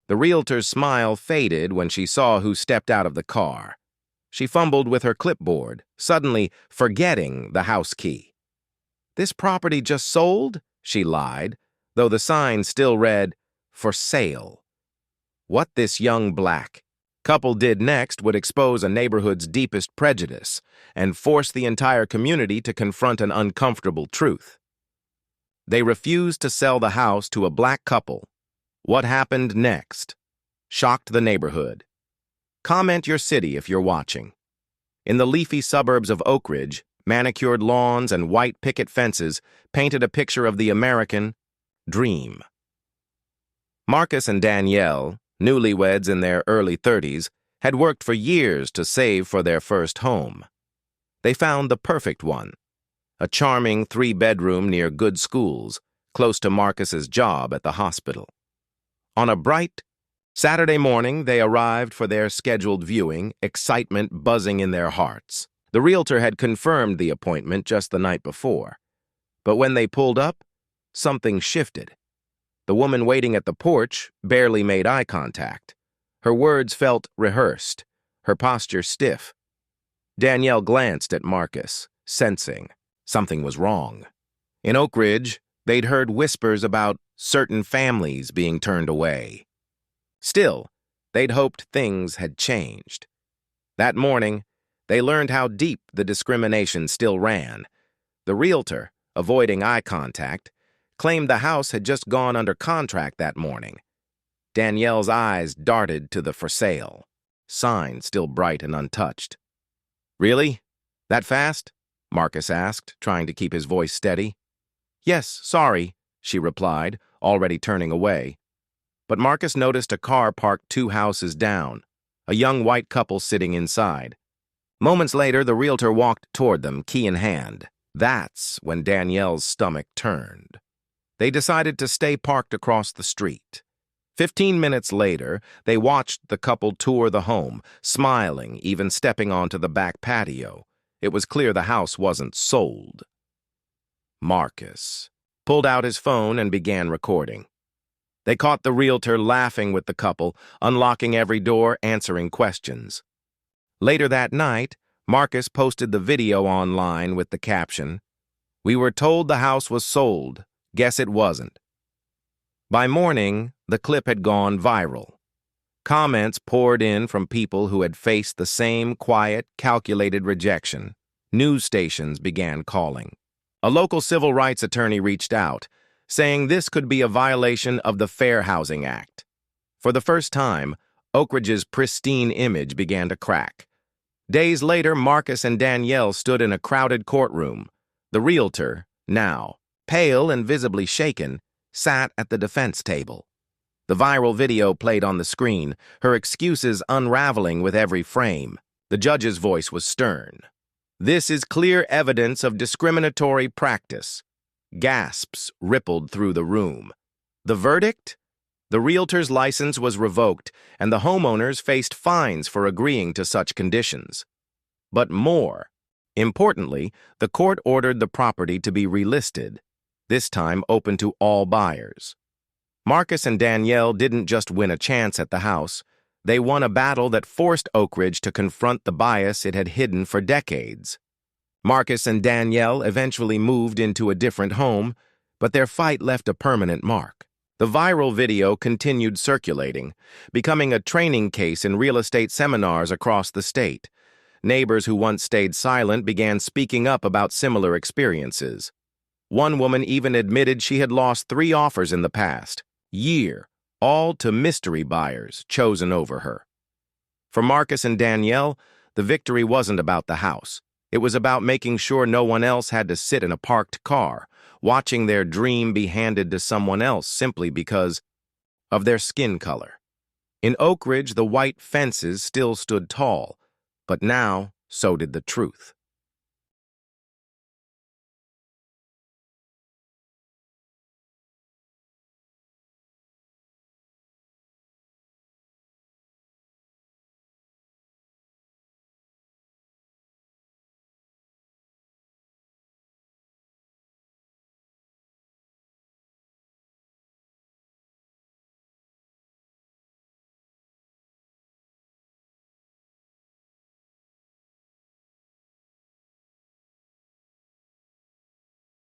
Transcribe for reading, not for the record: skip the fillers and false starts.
The realtor's smile faded when she saw who stepped out of the car. She fumbled with her clipboard, suddenly forgetting the house key. "This property just sold?" she lied, though the sign still read, "For sale." What this young black couple did next would expose a neighborhood's deepest prejudice and force the entire community to confront an uncomfortable truth. They refused to sell the house to a black couple. What happened next shocked the neighborhood. Comment your city if you're watching. In the leafy suburbs of Oak Ridge, manicured lawns and white picket fences painted a picture of the American dream. Marcus and Danielle, newlyweds in their early 30s, had worked for years to save for their first home. They found the perfect one, a charming 3-bedroom near good schools, close to Marcus's job at the hospital. On a bright Saturday morning, they arrived for their scheduled viewing, excitement buzzing in their hearts. The realtor had confirmed the appointment just the night before. But when they pulled up, something shifted. The woman waiting at the porch barely made eye contact. Her words felt rehearsed, her posture stiff. Danielle glanced at Marcus, sensing something was wrong. In Oak Ridge, they'd heard whispers about certain families being turned away. Still, they'd hoped things had changed. That morning, they learned how deep the discrimination still ran. The realtor, avoiding eye contact, claimed the house had just gone under contract that morning. Danielle's eyes darted to the "for sale" sign, still bright and untouched. "Really? That fast?" Marcus asked, trying to keep his voice steady. "Yes, sorry," she replied, already turning away. But Marcus noticed a car parked 2 houses down, a young white couple sitting inside. Moments later, the realtor walked toward them, key in hand. That's when Danielle's stomach turned. They decided to stay parked across the street. 15 minutes later, they watched the couple tour the home, smiling, even stepping onto the back patio. It was clear the house wasn't sold. Marcus pulled out his phone and began recording. They caught the realtor laughing with the couple, unlocking every door, answering questions. Later that night, Marcus posted the video online with the caption, "We were told the house was sold. Guess it wasn't." By morning, the clip had gone viral. Comments poured in from people who had faced the same quiet, calculated rejection. News stations began calling. A local civil rights attorney reached out, saying this could be a violation of the Fair Housing Act. For the first time, Oak Ridge's pristine image began to crack. Days later, Marcus and Danielle stood in a crowded courtroom. The realtor, now pale and visibly shaken, sat at the defense table. The viral video played on the screen, her excuses unraveling with every frame. The judge's voice was stern. "This is clear evidence of discriminatory practice." Gasps rippled through the room. The verdict? The realtor's license was revoked, and the homeowners faced fines for agreeing to such conditions. But more importantly, the court ordered the property to be relisted, this time open to all buyers. Marcus and Danielle didn't just win a chance at the house, they won a battle that forced Oak Ridge to confront the bias it had hidden for decades. Marcus and Danielle eventually moved into a different home, but their fight left a permanent mark. The viral video continued circulating, becoming a training case in real estate seminars across the state. Neighbors who once stayed silent began speaking up about similar experiences. One woman even admitted she had lost 3 offers in the past year, all to mystery buyers chosen over her. For Marcus and Danielle, the victory wasn't about the house. It was about making sure no one else had to sit in a parked car, watching their dream be handed to someone else simply because of their skin color. In Oak Ridge, the white fences still stood tall, but now so did the truth.